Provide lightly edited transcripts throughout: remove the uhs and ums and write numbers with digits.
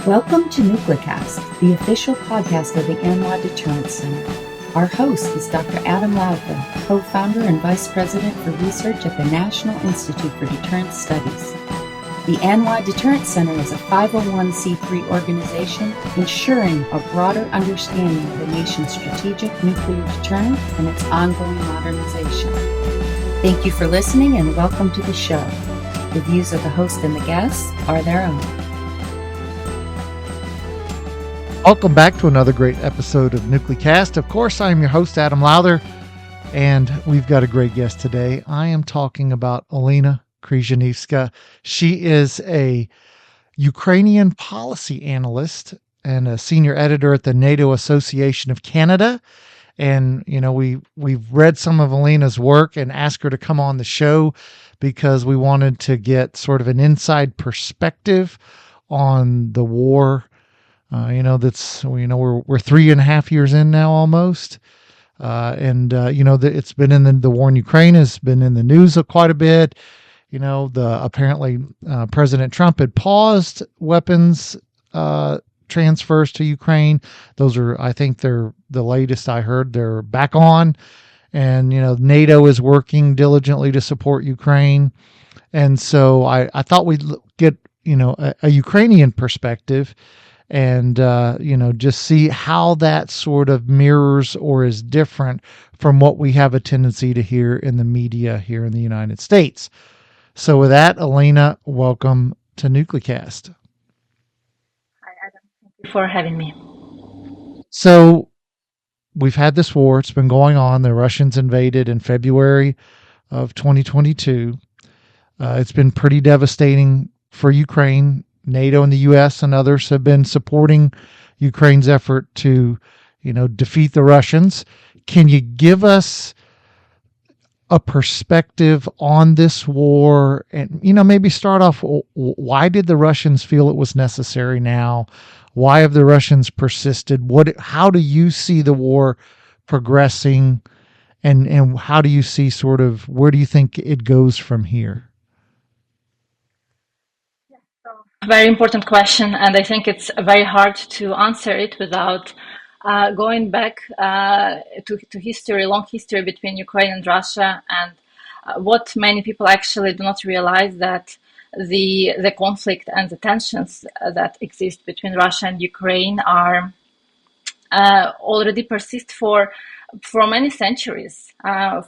Welcome to NucleCast, the official podcast of the NY Deterrence Center. Our host is Dr. Adam Lowther, co-founder and vice president for research at the National Institute for Deterrence Studies. The NY Deterrence Center is a 501c3 organization ensuring a broader understanding of the nation's strategic nuclear deterrent and its ongoing modernization. Thank you for listening and welcome to the show. The views of the host and the guests are their own. Welcome back to another great episode of NucleCast. Of course, I am your host, Adam Lowther, and we've got a great guest today. I am talking about Olena Kryzhanivska. She is a Ukrainian policy analyst and a senior editor at the NATO Association of Canada. And, you know, we've read some of Olena's work and asked her to come on the show because we wanted to get sort of an inside perspective on the war. We're 3.5 years in now almost. It's been in the war in Ukraine has been in the news quite a bit. Apparently President Trump had paused weapons transfers to Ukraine. Those are, I think they're the latest I heard, they're back on. And, NATO is working diligently to support Ukraine. And so I thought we'd get, a Ukrainian perspective and, just see how that sort of mirrors or is different from what we have a tendency to hear in the media here in the United States. So with that, Olena, welcome to NucleCast. Hi, Adam. Thank you for having me. So we've had this war. It's been going on. The Russians invaded in February of 2022. It's been pretty devastating for Ukraine. NATO and the U.S. and others have been supporting Ukraine's effort to, defeat the Russians. Can you give us a perspective on this war and, maybe start off, why did the Russians feel it was necessary now? Why have the Russians persisted? How do you see the war progressing and how do you see where do you think it goes from here? Very important question, and I think it's very hard to answer it without going back to history, long history between Ukraine and Russia, and what many people actually do not realize that the conflict and the tensions that exist between Russia and Ukraine are already persist for many centuries.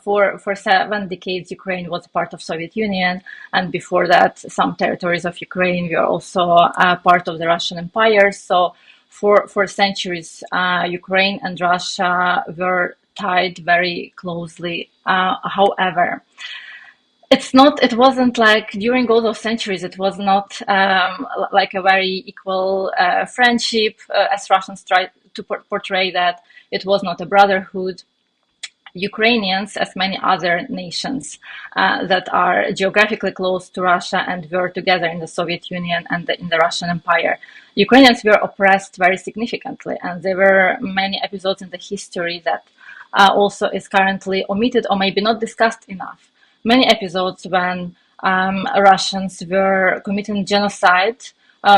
For 7 decades, Ukraine was part of Soviet Union, and before that, some territories of Ukraine were also part of the Russian Empire. So, for centuries, Ukraine and Russia were tied very closely. However, it wasn't like during all those centuries, it was not like a very equal friendship, as Russians tried to portray that. It was not a brotherhood. Ukrainians, as many other nations that are geographically close to Russia and were together in the Soviet Union and in the Russian Empire, Ukrainians were oppressed very significantly, and there were many episodes in the history that also is currently omitted or maybe not discussed enough. Many episodes when Russians were committing genocide,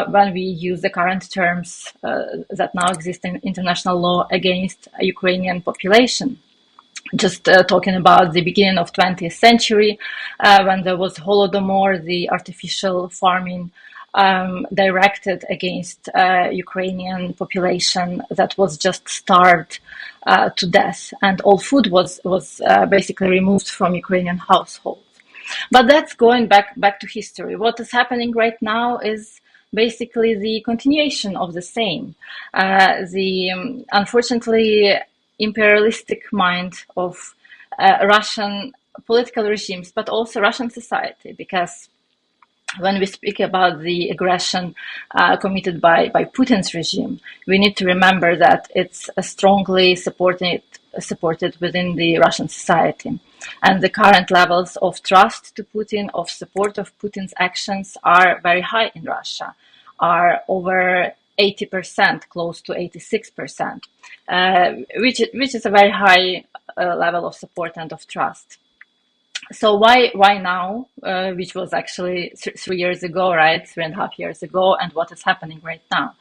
when we use the current terms that now exist in international law against a Ukrainian population. Just talking about the beginning of 20th century, when there was Holodomor, the artificial farming directed against Ukrainian population that was just starved to death, and all food was basically removed from Ukrainian households. But that's going back to history. What is happening right now is basically the continuation of the same. Unfortunately, imperialistic mind of Russian political regimes, but also Russian society, because when we speak about the aggression committed by Putin's regime, we need to remember that it's strongly supported within the Russian society. And the current levels of trust to Putin, of support of Putin's actions are very high in Russia, are over 80%, close to 86%, which is a very high level of support and of trust. So why now, which was actually 3 years ago, right? 3.5 years ago, and what is happening right now?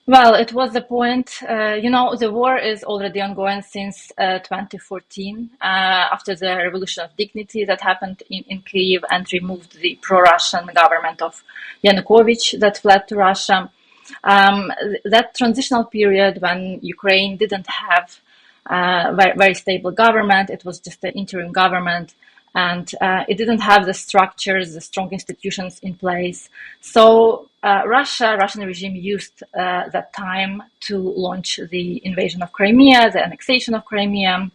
Well, it was the point, the war is already ongoing since 2014, after the Revolution of Dignity that happened in Kyiv and removed the pro-Russian government of Yanukovych that fled to Russia. That transitional period when Ukraine didn't have a very stable government, it was just an interim government, and it didn't have the structures, the strong institutions in place. So Russian regime used that time to launch the invasion of Crimea, the annexation of Crimea,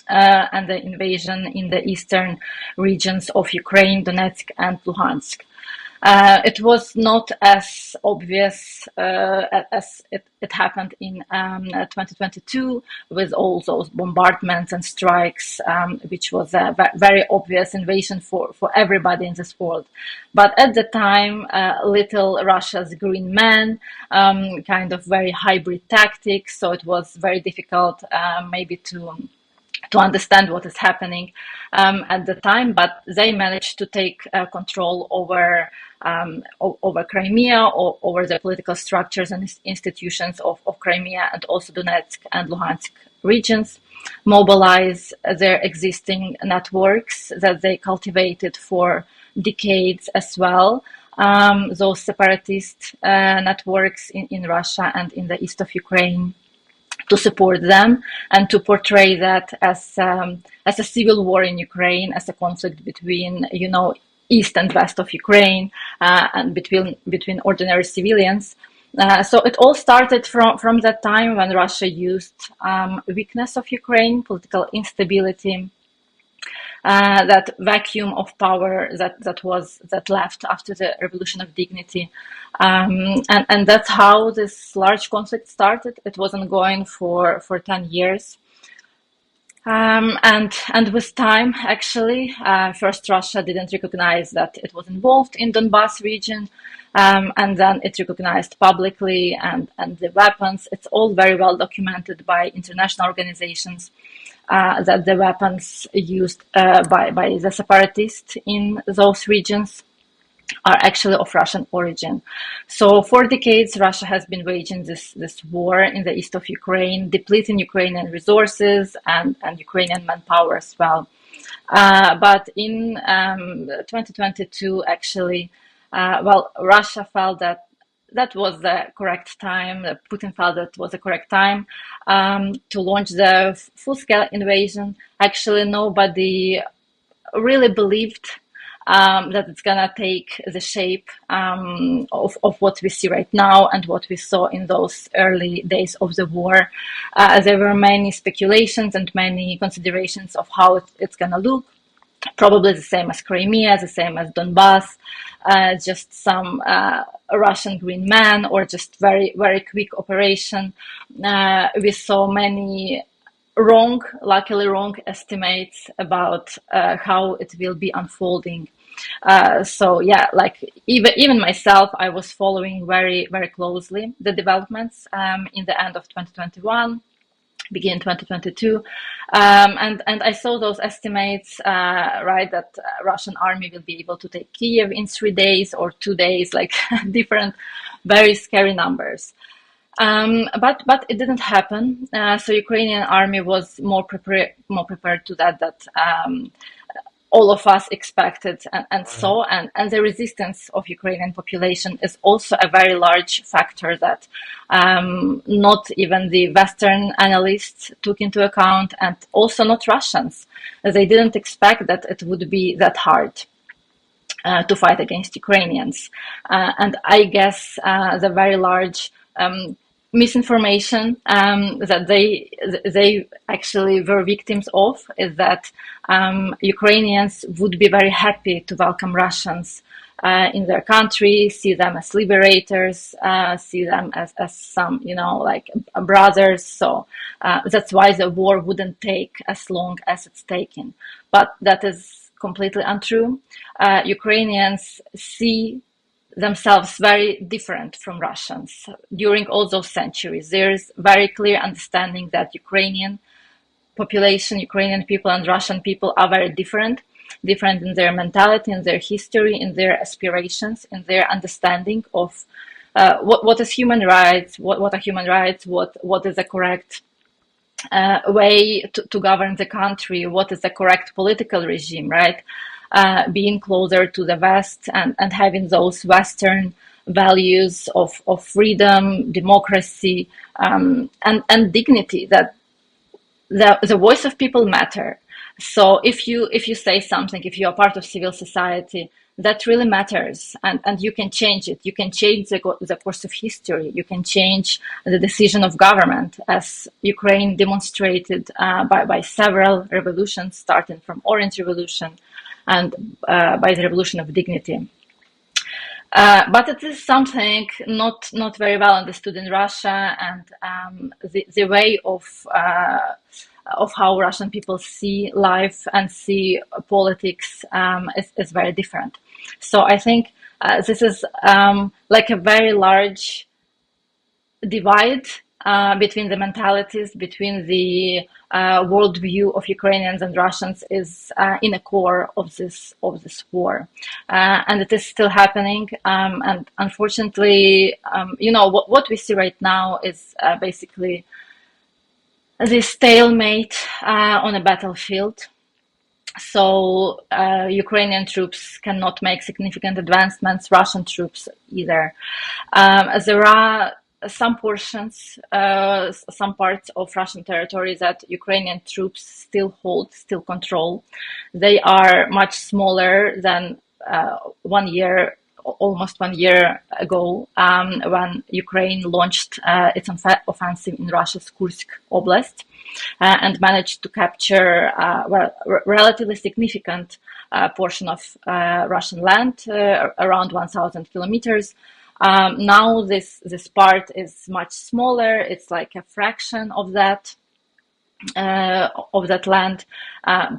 and the invasion in the eastern regions of Ukraine, Donetsk and Luhansk. It was not as obvious as it happened in 2022 with all those bombardments and strikes, which was a very obvious invasion for everybody in this world. But at the time, little Russia's green man, kind of very hybrid tactics, so it was very difficult maybe to understand what is happening at the time, but they managed to take control over Crimea, or over the political structures and institutions of Crimea and also Donetsk and Luhansk regions, mobilize their existing networks that they cultivated for decades as well. Those separatist networks in Russia and in the east of Ukraine, to support them and to portray that as a civil war in Ukraine, as a conflict between east and west of Ukraine, and between ordinary civilians. So it all started from that time when Russia used weakness of Ukraine, political instability, that vacuum of power that left after the Revolution of Dignity, and that's how this large conflict started. It was ongoing for 10 years. And with time, actually, first Russia didn't recognize that it was involved in Donbas region, and then it recognized publicly, and the weapons. It's all very well documented by international organizations that the weapons used by the separatists in those regions are actually of Russian origin. So for decades, Russia has been waging this war in the east of Ukraine, depleting Ukrainian resources and Ukrainian manpower as well. But in 2022, actually, Russia felt that was the correct time. Putin felt that was the correct time to launch the full-scale invasion. Actually, nobody really believed that it's gonna take the shape of what we see right now and what we saw in those early days of the war. There were many speculations and many considerations of how it's gonna look. Probably the same as Crimea, the same as Donbas, just some Russian green man, or just very, very quick operation. We saw many luckily wrong estimates about how it will be unfolding. So yeah, like even myself, I was following very, very closely the developments in the end of 2021. Begin 2022, and I saw those estimates, right, that Russian army will be able to take Kiev in 3 days or 2 days, like different, very scary numbers. But it didn't happen. So Ukrainian army was more prepared to that all of us expected and saw, and the resistance of Ukrainian population is also a very large factor that not even the Western analysts took into account, and also not Russians. They didn't expect that it would be that hard to fight against Ukrainians. And I guess the very large misinformation that they actually were victims of is that Ukrainians would be very happy to welcome Russians in their country, see them as liberators, see them as some, like brothers. So that's why the war wouldn't take as long as it's taken. But that is completely untrue. Ukrainians see themselves very different from Russians during all those centuries. There is very clear understanding that Ukrainian population, Ukrainian people and Russian people, are very different in their mentality, in their history, in their aspirations, in their understanding of what is human rights, what are human rights, what is the correct way to govern the country, what is the correct political regime, right? Being closer to the West and having those Western values of freedom, democracy, and dignity, that the voice of people matter. So if you say something, if you are part of civil society, that really matters, and you can change it. You can change the course of history. You can change the decision of government, as Ukraine demonstrated by several revolutions, starting from Orange Revolution and by the Revolution of Dignity. But it is something not very well understood in Russia, and the way of how Russian people see life and see politics is very different. So I think this is like a very large divide between the mentalities, between the worldview of Ukrainians and Russians, is in the core of this war, and it is still happening. And unfortunately, what we see right now is basically this stalemate on a battlefield. So Ukrainian troops cannot make significant advancements, Russian troops either. There are some portions, some parts of Russian territory that Ukrainian troops still hold, still control. They are much smaller than almost 1 year ago, when Ukraine launched its offensive in Russia's Kursk Oblast and managed to capture a relatively significant portion of Russian land, around 1,000 kilometers. Now this part is much smaller. It's like a fraction of that land,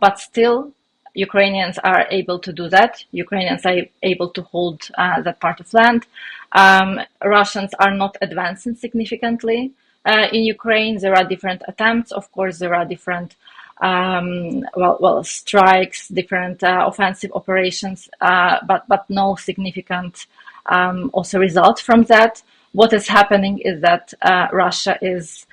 but still Ukrainians are able to do that. Ukrainians are able to hold that part of land. Russians are not advancing significantly in Ukraine. There are different attempts. Of course, there are different strikes, different offensive operations, but no significant also result from that. What is happening is that Russia is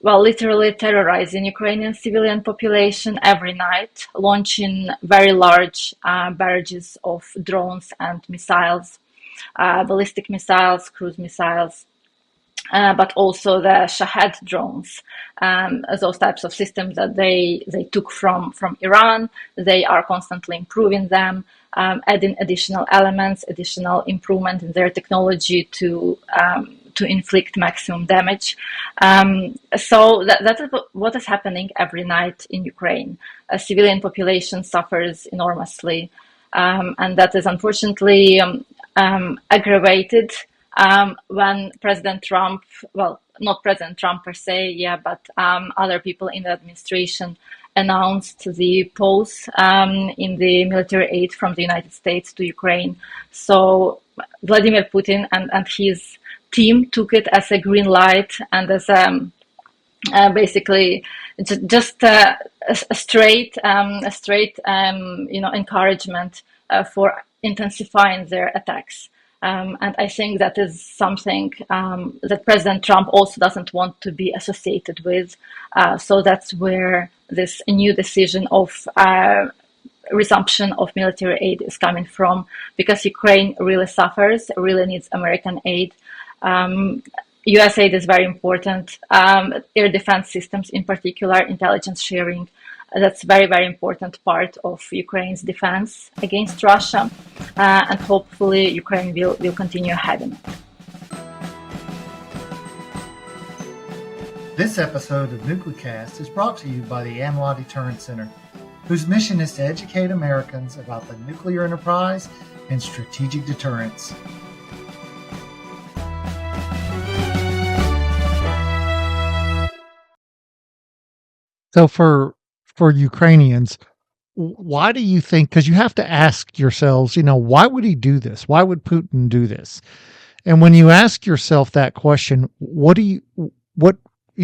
literally terrorizing Ukrainian civilian population every night, launching very large barrages of drones and missiles, ballistic missiles, cruise missiles, but also the Shahed drones, those types of systems that they took from Iran. They are constantly improving them, adding additional elements, additional improvement in their technology to inflict maximum damage. So that is what is happening every night in Ukraine. A civilian population suffers enormously, and that is unfortunately aggravated when President Trump, not President Trump per se, but other people in the administration announced the pause in the military aid from the United States to Ukraine. So Vladimir Putin and his team took it as a green light and as basically just a straight encouragement for intensifying their attacks. And I think that is something that President Trump also doesn't want to be associated with. So that's where this new decision of resumption of military aid is coming from, because Ukraine really suffers, really needs American aid. US aid is very important. Air defense systems, in particular, intelligence sharing, that's very, very important part of Ukraine's defense against Russia. And hopefully Ukraine will continue having it. This episode of NucleCast is brought to you by the ANWA Deterrence Center, whose mission is to educate Americans about the nuclear enterprise and strategic deterrence. So for Ukrainians, why do you think, because you have to ask yourselves, why would he do this? Why would Putin do this? And when you ask yourself that question, what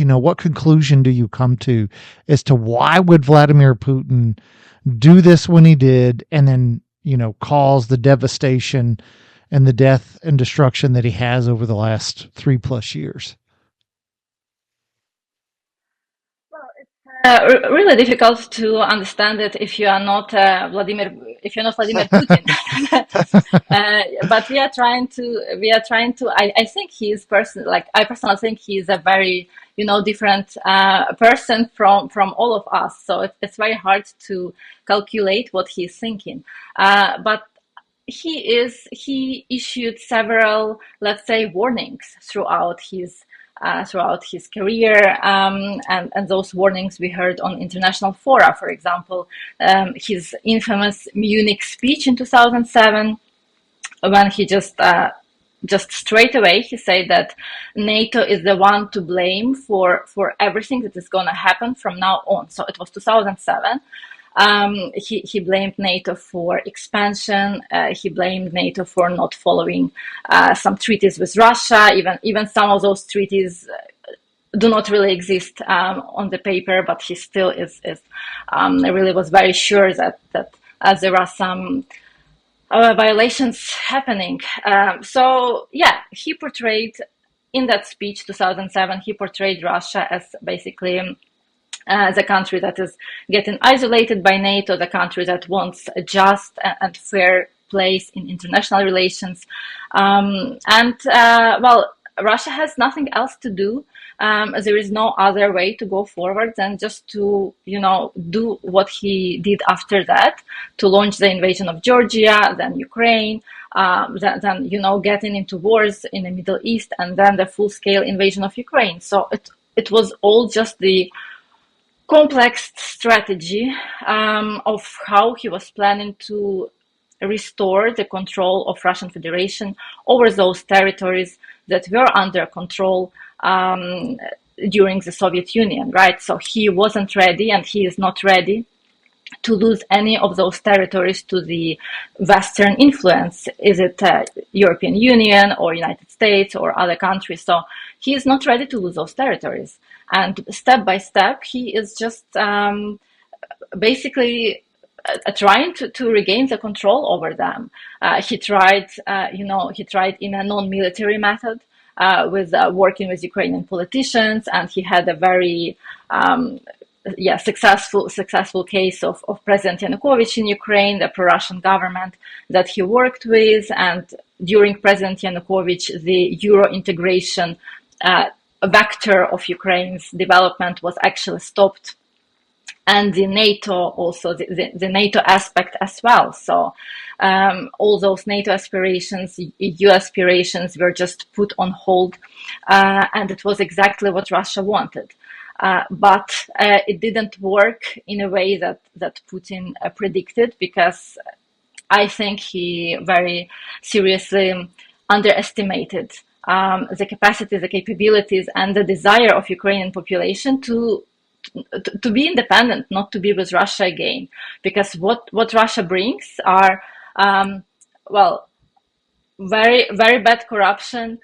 what conclusion do you come to as to why would Vladimir Putin do this when he did, and then, cause the devastation and the death and destruction that he has over the last 3+ years? Really difficult to understand it if you are not Vladimir Putin. But we are trying to. I think he is I personally think he is a very different person from all of us. So it's very hard to calculate what he is thinking. But he issued several, let's say, warnings throughout his career, and those warnings we heard on international fora. For example, his infamous Munich speech in 2007, when he just straight away he said that NATO is the one to blame for everything that is going to happen from now on. So it was 2007. He blamed NATO for expansion. He blamed NATO for not following some treaties with Russia. Even some of those treaties do not really exist on the paper, but he still is really was very sure that there are some violations happening. So yeah, he portrayed in that speech 2007. He portrayed Russia as basically the country that is getting isolated by NATO, the country that wants a just and fair place in international relations. Well, Russia has nothing else to do. There is no other way to go forward than just to, do what he did after that, to launch the invasion of Georgia, then Ukraine, then getting into wars in the Middle East, and then the full-scale invasion of Ukraine. So it was all just the complex strategy of how he was planning to restore the control of Russian Federation over those territories that were under control during the Soviet Union, right? So he wasn't ready, and he is not ready to lose any of those territories to the Western influence. Is it European Union or United States or other countries? So he is not ready to lose those territories. And step by step, he is just basically trying to regain the control over them. He tried in a non-military method with working with Ukrainian politicians, and he had a very successful case of President Yanukovych in Ukraine, the pro-Russian government that he worked with. And during President Yanukovych, the Euro integration vector of Ukraine's development was actually stopped, and the NATO also, the NATO aspect as well. So all those NATO aspirations, EU aspirations, were just put on hold, and it was exactly what Russia wanted. But it didn't work in a way that Putin predicted, because I think he very seriously underestimated the capacity, the capabilities, and the desire of Ukrainian population to be independent, not to be with Russia again. Because what Russia brings are, very, very bad corruption,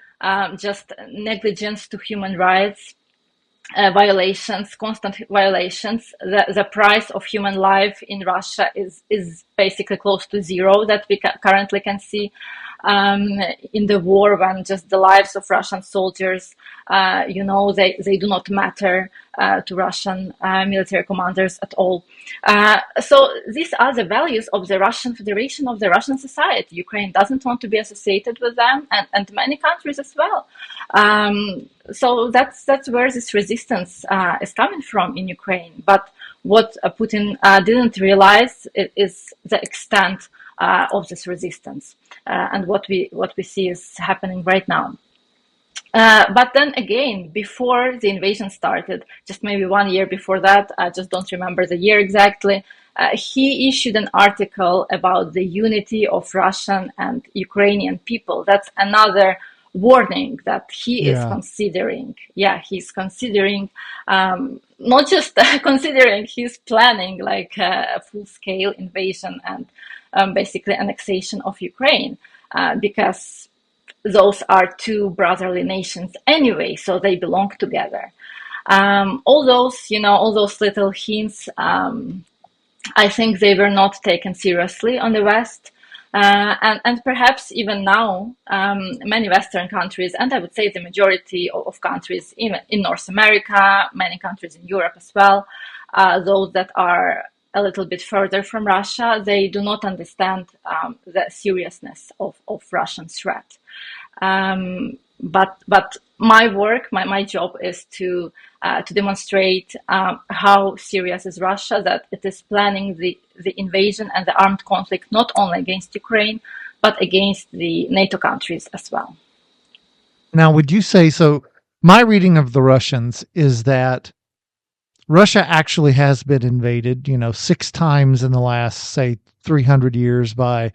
just negligence to human rights, violations, constant violations. The price of human life in Russia is basically close to zero that we currently can see in the war, when just the lives of Russian soldiers, they do not matter to Russian military commanders at all. So these are the values of the Russian Federation, of the Russian society. Ukraine doesn't want to be associated with them, and many countries as well. So that's where this resistance is coming from in Ukraine. But what Putin didn't realize is the extent of this resistance, and what we see is happening right now. But then again, before the invasion started, just maybe 1 year before that, I just don't remember the year exactly, he issued an article about the unity of Russian and Ukrainian people. That's another warning that he is considering. Yeah, he's considering, not just considering, he's planning like a full-scale invasion and basically annexation of Ukraine, because those are two brotherly nations anyway, so they belong together. All those little hints, I think they were not taken seriously on the West. And perhaps even now, many Western countries, and I would say the majority of countries, even in North America, many countries in Europe as well, those that are a little bit further from Russia, they do not understand the seriousness of Russian threat. But my work, my job is to demonstrate how serious is Russia, that it is planning the invasion and the armed conflict not only against Ukraine, but against the NATO countries as well. Now, would you say so? My reading of the Russians is that Russia actually has been invaded, 6 times in the last, say, 300 years by,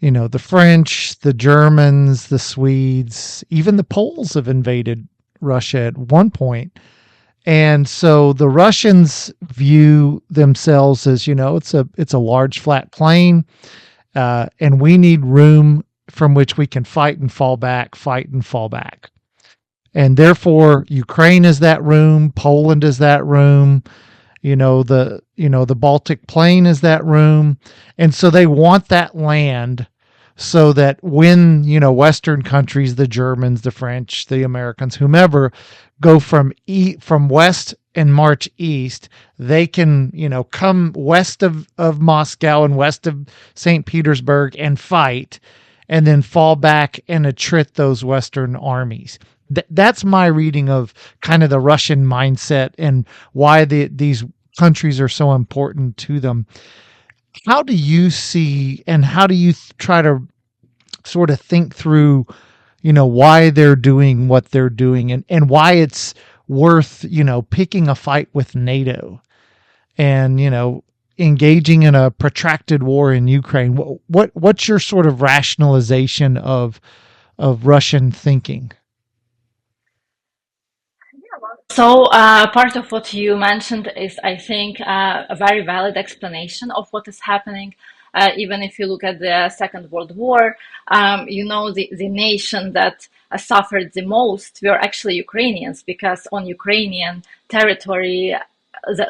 the French, the Germans, the Swedes, even the Poles have invaded Russia at one point. And so the Russians view themselves as, it's a large flat plain, and we need room from which we can fight and fall back, fight and fall back. And therefore, Ukraine is that room, Poland is that room, the Baltic Plain is that room. And so they want that land so that when, Western countries, the Germans, the French, the Americans, whomever, go from west and march east, they can, come west of Moscow and west of St. Petersburg and fight, and then fall back and attrit those Western armies. That's my reading of kind of the Russian mindset and why these countries are so important to them. How do you see, and how do you try to sort of think through, why they're doing what they're doing, and why it's worth, picking a fight with NATO and, engaging in a protracted war in Ukraine? What's your sort of rationalization of Russian thinking? So part of what you mentioned is, I think, a very valid explanation of what is happening. Even if you look at the Second World War, the nation that suffered the most were actually Ukrainians, because on Ukrainian territory,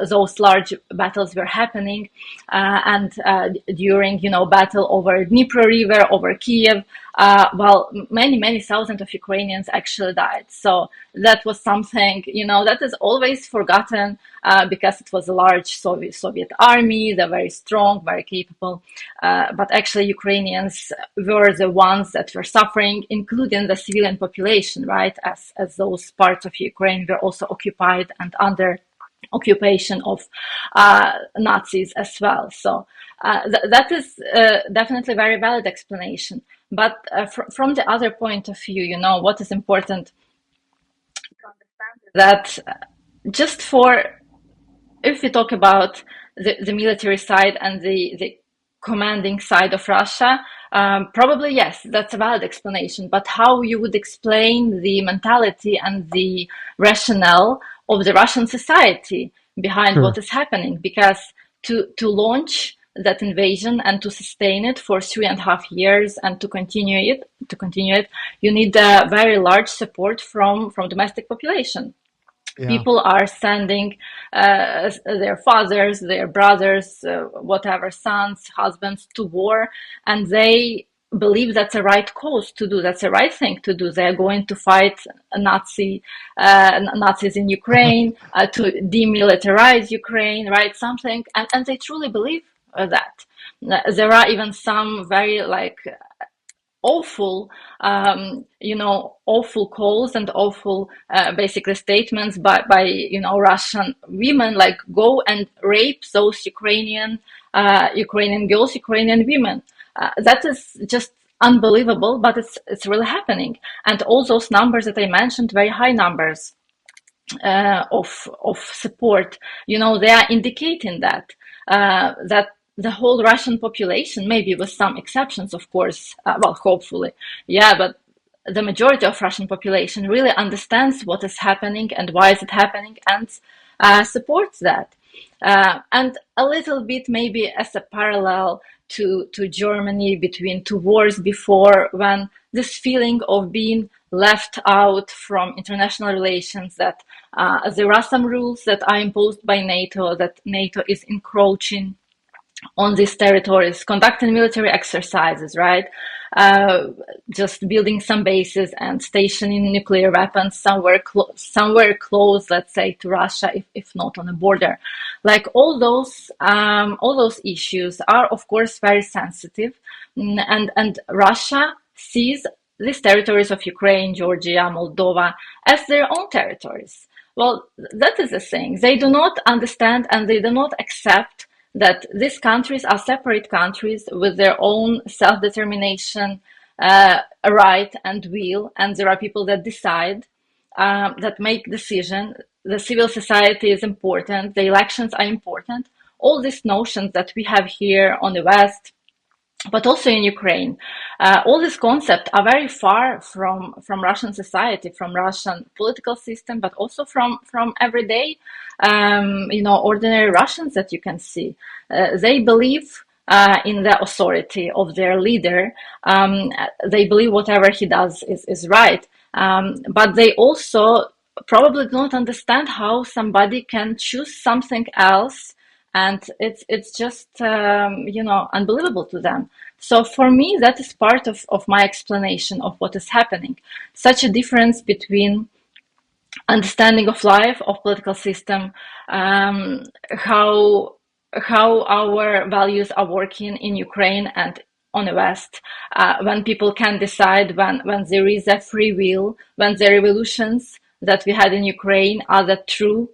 those large battles were happening, and during battle over Dnipro River, over Kiev, many thousands of Ukrainians actually died. So that was something that is always forgotten, because it was a large Soviet army. They're very strong, very capable, but actually Ukrainians were the ones that were suffering, including the civilian population, right? As those parts of Ukraine were also occupied and under occupation of Nazis as well. So that is definitely a very valid explanation. But from the other point of view, what is important to understand is that just if we talk about the military side and the commanding side of Russia, probably yes, that's a valid explanation. But how you would explain the mentality and the rationale of the Russian society behind Sure. what is happening? Because to launch that invasion and to sustain it for 3.5 years and to continue it, you need a very large support from domestic population. Yeah. People are sending their fathers, their brothers, whatever, sons, husbands to war, and they believe that's the right cause to do. That's the right thing to do. They're going to fight Nazis in Ukraine, to demilitarize Ukraine, right? Something, and they truly believe that. There are even some very awful, awful calls and awful, basically statements by Russian women, like go and rape those Ukrainian girls, Ukrainian women. That is just unbelievable, but it's really happening. And all those numbers that I mentioned, very high numbers of support, they are indicating that the whole Russian population, maybe with some exceptions, of course, hopefully, but the majority of Russian population really understands what is happening and why is it happening, and supports that. And a little bit maybe as a parallel to Germany between two wars before, when this feeling of being left out from international relations, that there are some rules that are imposed by NATO, that NATO is encroaching on these territories, conducting military exercises, right? Just building some bases and stationing nuclear weapons somewhere close, let's say, to Russia, if not on the border. Like all those issues are, of course, very sensitive, and Russia sees these territories of Ukraine, Georgia, Moldova as their own territories. Well, that is the thing. They do not understand and they do not accept that these countries are separate countries with their own self-determination right and will, and there are people that decide, that make decisions. The civil society is important, the elections are important. All these notions that we have here on the West, but also in Ukraine, all these concepts are very far from Russian society, from Russian political system, but also from everyday, ordinary Russians that you can see. They believe in the authority of their leader. They believe whatever he does is right. But they also probably don't understand how somebody can choose something else, and it's just unbelievable to them. So for me, that is part of my explanation of what is happening. Such a difference between understanding of life, of political system, how our values are working in Ukraine and on the West, when people can decide, when there is a free will, when the revolutions that we had in Ukraine are the true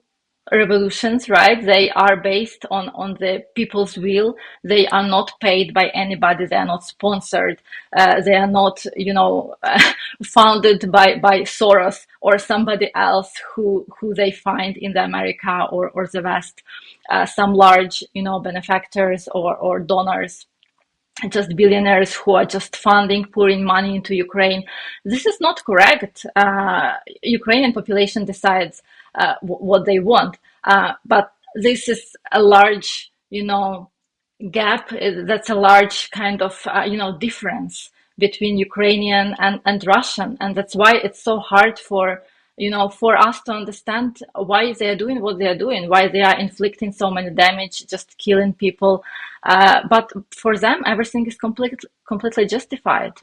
revolutions, right? They are based on the people's will. They are not paid by anybody. They are not sponsored. They are not, founded by Soros or somebody else who they find in the America or the West, some large, benefactors or donors, just billionaires who are just pouring money into Ukraine. This is not correct. Ukrainian population decides what they want. But this is a large, gap. That's a large kind of, difference between Ukrainian and Russian. And that's why it's so hard for us to understand why they are doing what they are doing, why they are inflicting so many damage, just killing people. But for them, everything is completely justified.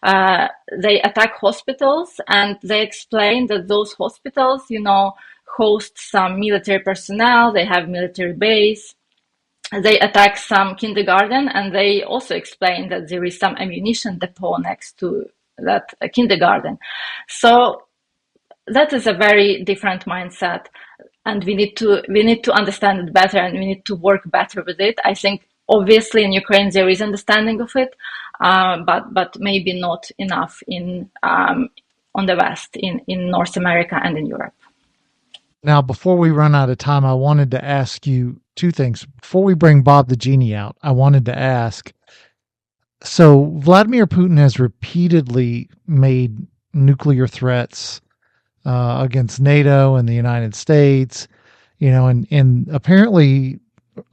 They attack hospitals, and they explain that those hospitals, host some military personnel, they have military base. They attack some kindergarten, and they also explain that there is some ammunition depot next to that kindergarten. So that is a very different mindset, and we need to understand it better, and we need to work better with it. I think obviously in Ukraine there is understanding of it, but maybe not enough on the West, in North America and in Europe. Now, before we run out of time, I wanted to ask you two things. Before we bring Bob the Genie out, I wanted to ask, so Vladimir Putin has repeatedly made nuclear threats against NATO and the United States, and apparently,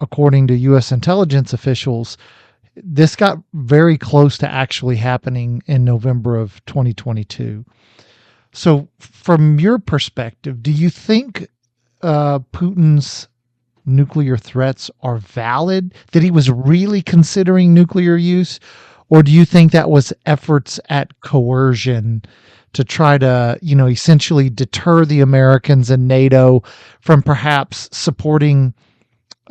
according to U.S. intelligence officials, this got very close to actually happening in November of 2022. So from your perspective, do you think Putin's nuclear threats are valid, that he was really considering nuclear use? Or do you think that was efforts at coercion to try to, essentially deter the Americans and NATO from perhaps supporting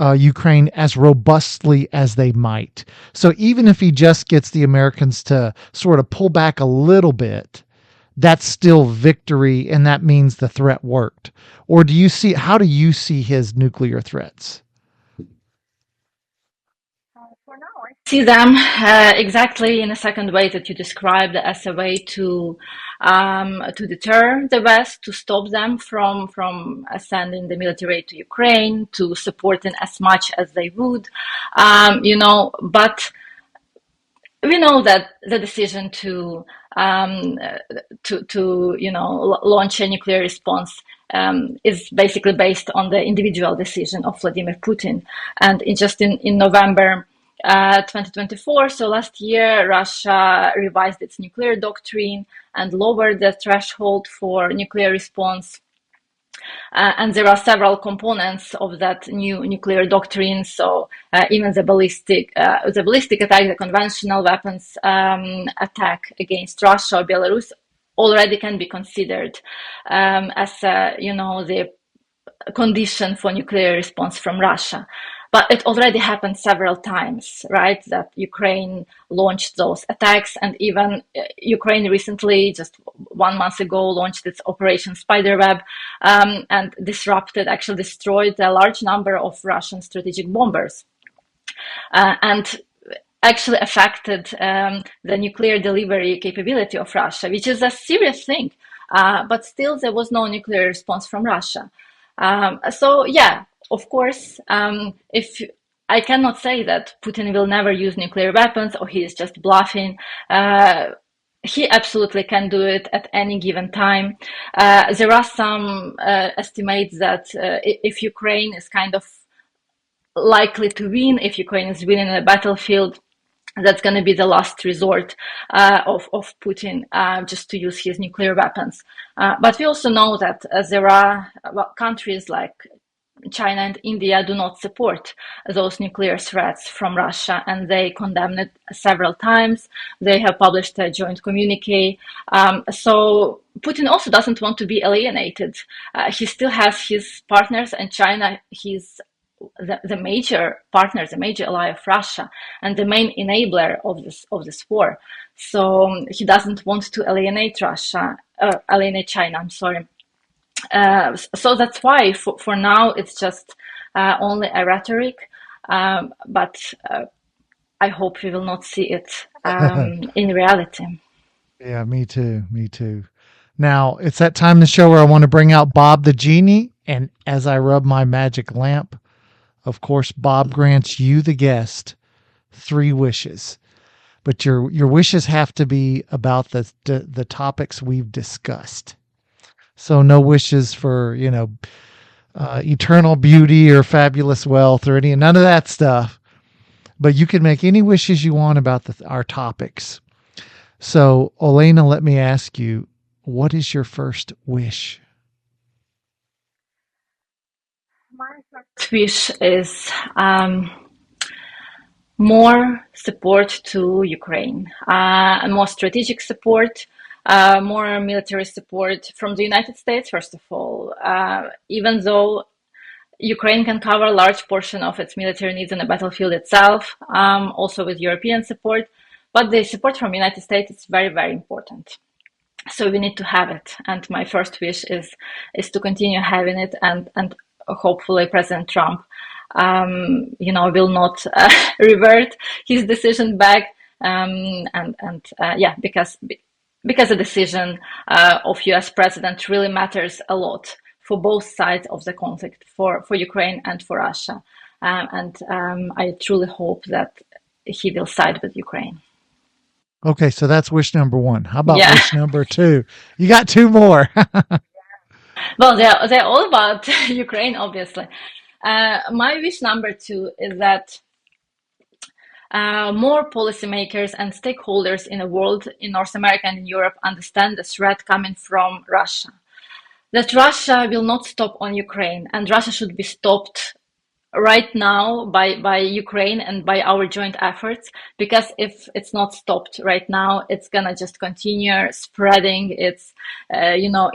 Ukraine as robustly as they might? So even if he just gets the Americans to sort of pull back a little bit, that's still victory, and that means the threat worked. Or how do you see his nuclear threats? For now, I see them exactly in the second way that you described, as a way to deter the West, to stop them from sending the military to Ukraine, to supporting as much as they would, but we know that the decision to launch a nuclear response is basically based on the individual decision of Vladimir Putin. And in November, 2024, so last year, Russia revised its nuclear doctrine and lowered the threshold for nuclear response. And there are several components of that new nuclear doctrine. So even the ballistic attack, the conventional weapons attack against Russia or Belarus already can be considered as the condition for nuclear response from Russia. But it already happened several times, right? That Ukraine launched those attacks, and even Ukraine recently, just 1 month ago, launched its Operation Spiderweb and actually destroyed a large number of Russian strategic bombers. And actually affected the nuclear delivery capability of Russia, which is a serious thing. But still, there was no nuclear response from Russia. So yeah, of course, if I cannot say that Putin will never use nuclear weapons or he is just bluffing. He absolutely can do it at any given time. There are some estimates that if Ukraine is kind of likely to win, if Ukraine is winning a battlefield, that's going to be the last resort of Putin just to use his nuclear weapons. But we also know that there are countries like China and India do not support those nuclear threats from Russia, and they condemn it several times. They have published a joint communique. So Putin also doesn't want to be alienated. He still has his partners, and China, he's the major partner, the major ally of Russia, and the main enabler of this war. So he doesn't want to alienate China. I'm sorry. So that's why for now it's just only a rhetoric, but I hope we will not see it in reality. Yeah, me too. Me too. Now it's that time in the show where I want to bring out Bob the genie, and as I rub my magic lamp, of course, Bob grants you, the guest, 3 wishes. But your wishes have to be about the topics we've discussed. So no wishes for, eternal beauty or fabulous wealth or none of that stuff. But you can make any wishes you want about our topics. So, Olena, let me ask you, what is your first wish? My first wish is more support to Ukraine, more strategic support, more military support from the United States, first of all. Even though Ukraine can cover a large portion of its military needs on the battlefield itself, also with European support, but the support from the United States is very, very important. So we need to have it. And my first wish is to continue having it, and hopefully President Trump will not revert his decision back. Because the decision of U.S. president really matters a lot for both sides of the conflict, for Ukraine and for Russia. I truly hope that he will side with Ukraine. Okay, so that's wish number 1. How about wish number 2? You got 2 more. Well, they're all about Ukraine, obviously. My wish number 2 is that more policymakers and stakeholders in the world, in North America and in Europe, understand the threat coming from Russia. That Russia will not stop on Ukraine, and Russia should be stopped right now by Ukraine and by our joint efforts, because if it's not stopped right now, it's gonna just continue spreading its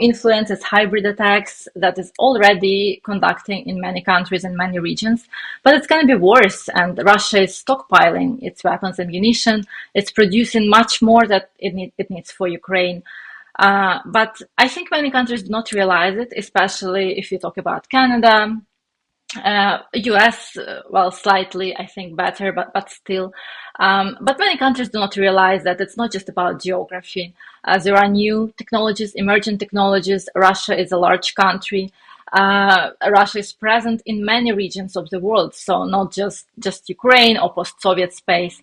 influence, its hybrid attacks that is already conducting in many countries and many regions. But it's gonna be worse, and Russia is stockpiling its weapons and ammunition. It's producing much more that it needs for Ukraine. But I think many countries do not realize it, especially if you talk about Canada, US, well, slightly, I think, better, but still. But many countries do not realize that it's not just about geography. There are new technologies, emerging technologies. Russia is a large country. Russia is present in many regions of the world, so not just Ukraine or post-Soviet space.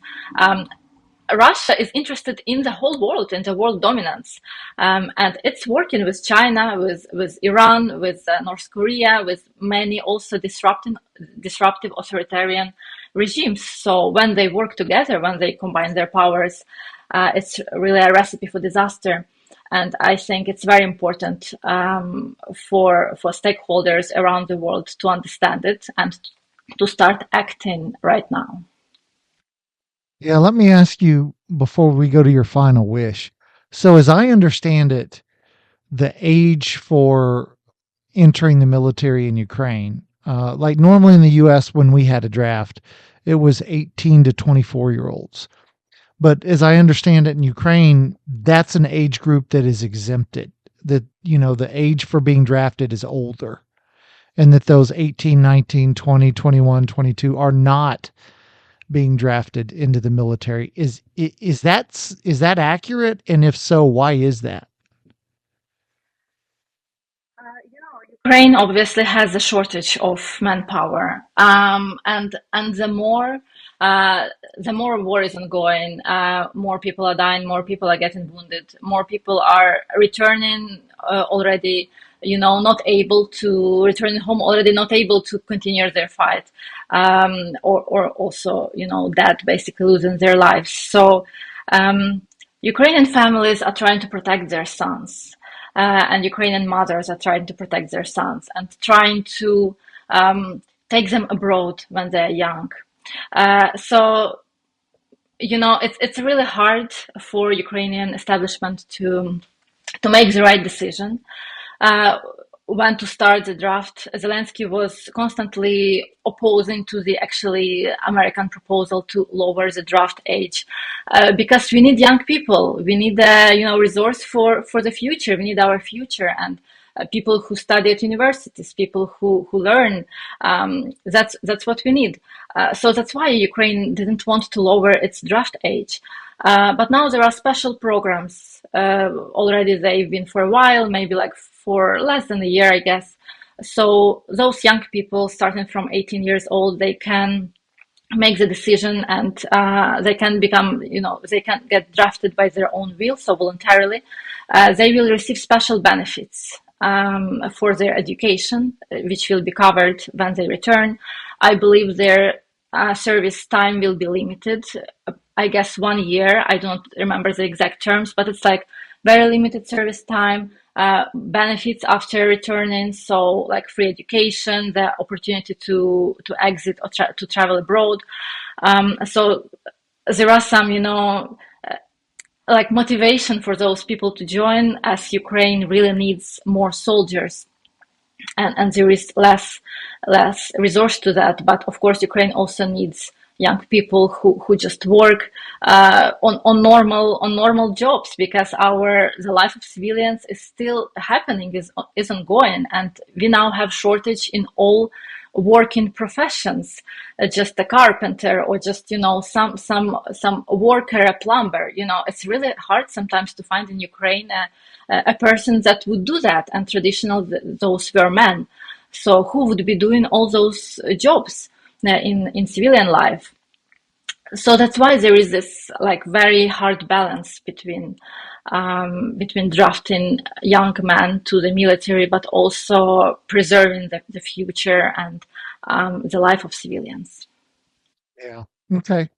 Russia is interested in the whole world, in the world dominance, and it's working with China, with Iran, with North Korea, with many also disruptive authoritarian regimes. So when they work together, when they combine their powers, it's really a recipe for disaster. And I think it's very important for stakeholders around the world to understand it and to start acting right now. Yeah, let me ask you before we go to your final wish. So, as I understand it, the age for entering the military in Ukraine, like normally in the US, when we had a draft, it was 18 to 24-year-olds. But as I understand it in Ukraine, that's an age group that is exempted. That, the age for being drafted is older, and that those 18, 19, 20, 21, 22 are not being drafted into the military. Is that accurate? And if so, why is that? Ukraine obviously has a shortage of manpower, and uh, the more war is ongoing, more people are dying, more people are getting wounded, more people are returning already, not able to return home, already not able to continue their fight, or also, dead, basically losing their lives. So Ukrainian families are trying to protect their sons, and Ukrainian mothers are trying to protect their sons and trying to take them abroad when they're young. So it's really hard for Ukrainian establishment to make the right decision. When to start the draft, Zelensky was constantly opposing to the actually American proposal to lower the draft age, because we need young people. We need resource for the future. We need our future, and people who study at universities, people who learn. That's what we need. So that's why Ukraine didn't want to lower its draft age. But now there are special programs. Already they've been for a while, maybe like for less than a year, I guess. So those young people, starting from 18 years old, they can make the decision, and they can become, they can get drafted by their own will, so voluntarily. They will receive special benefits for their education, which will be covered when they return. I believe their service time will be limited. I guess 1 year. I don't remember the exact terms, but it's like very limited service time, benefits after returning. So like free education, the opportunity to exit or to travel abroad. So there are some, like motivation for those people to join, as Ukraine really needs more soldiers. And there is less resource to that. But of course, Ukraine also needs young people who just work on normal jobs, because the life of civilians is still happening, is ongoing, and we now have shortage in all working professions. Just a carpenter, or just some worker, a plumber. It's really hard sometimes to find in Ukraine a person that would do that, and traditionally those were men. So who would be doing all those jobs in civilian life? So that's why there is this like very hard balance between drafting young men to the military, but also preserving the future and the life of civilians. Yeah. Okay.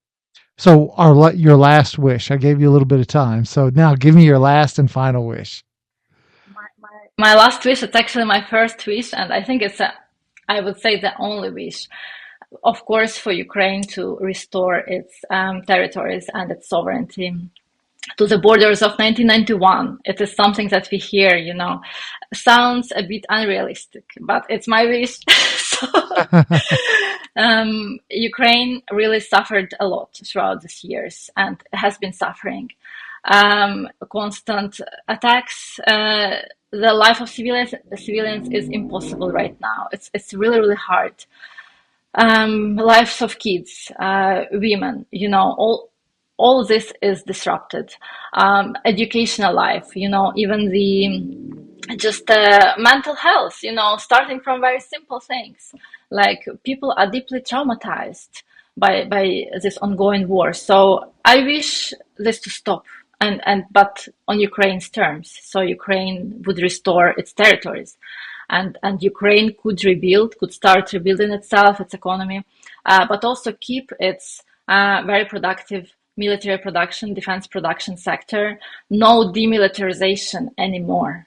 So your last wish. I gave you a little bit of time. So now give me your last and final wish. My last wish, it's actually my first wish, and I think I would say the only wish. Of course, for Ukraine to restore its territories and its sovereignty to the borders of 1991. It is something that we hear, sounds a bit unrealistic, but it's my wish. So, Ukraine really suffered a lot throughout these years and has been suffering. Constant attacks. The life of civilians is impossible right now. It's really, really hard. Lives of kids, women, all this is disrupted. Educational life, even the just mental health, starting from very simple things, like people are deeply traumatized by this ongoing war. So I wish this to stop, but on Ukraine's terms, so Ukraine would restore its territories. and Ukraine could start rebuilding itself, its economy, but also keep its very productive military production, defense production sector. No demilitarization anymore.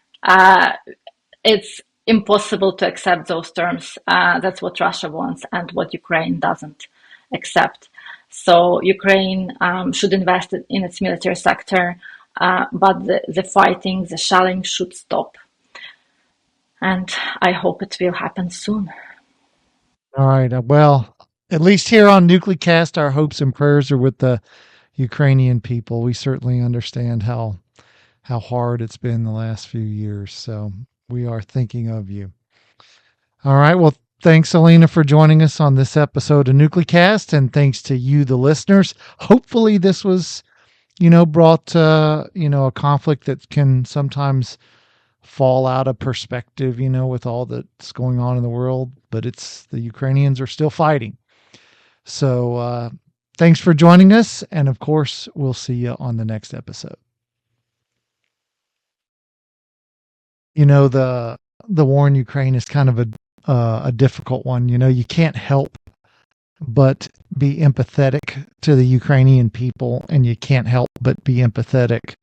It's impossible to accept those terms. That's what Russia wants and what Ukraine doesn't accept. So Ukraine should invest in its military sector, but the fighting, the shelling should stop. And I hope it will happen soon. All right. Well, at least here on NucleCast, our hopes and prayers are with the Ukrainian people. We certainly understand how hard it's been the last few years. So we are thinking of you. All right. Well, thanks, Olena, for joining us on this episode of NucleCast, and thanks to you, the listeners. Hopefully this was, brought, a conflict that can sometimes fall out of perspective, with all that's going on in the world, but the Ukrainians are still fighting. So, thanks for joining us. And of course, we'll see you on the next episode. The war in Ukraine is kind of a difficult one. You can't help but be empathetic to the Ukrainian people, and you can't help but be empathetic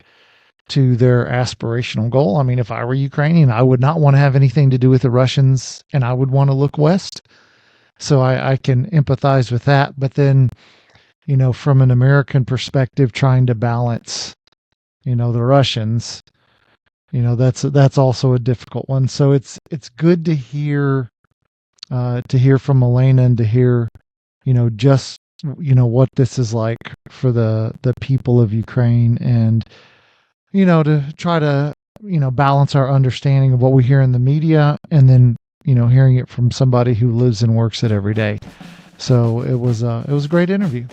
to their aspirational goal. I mean, if I were Ukrainian, I would not want to have anything to do with the Russians, and I would want to look west. So I can empathize with that. But then, from an American perspective, trying to balance, the Russians, that's also a difficult one. So it's good to hear from Olena, and to hear, just, what this is like for the people of Ukraine, and, to try to, balance our understanding of what we hear in the media, and then, hearing it from somebody who lives and works it every day. So it was a great interview.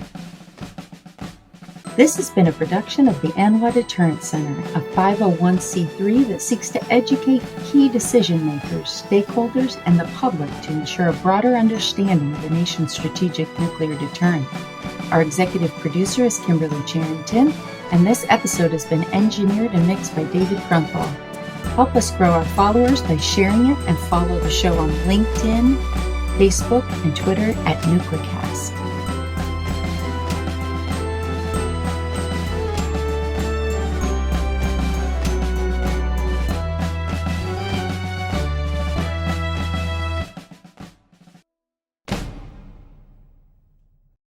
This has been a production of the Anwa Deterrence Center, a 501c3 that seeks to educate key decision makers, stakeholders, and the public to ensure a broader understanding of the nation's strategic nuclear deterrent. Our executive producer is Kimberly Charrington, and this episode has been engineered and mixed by David Grunthal. Help us grow our followers by sharing it, and follow the show on LinkedIn, Facebook, and Twitter at NucleCast.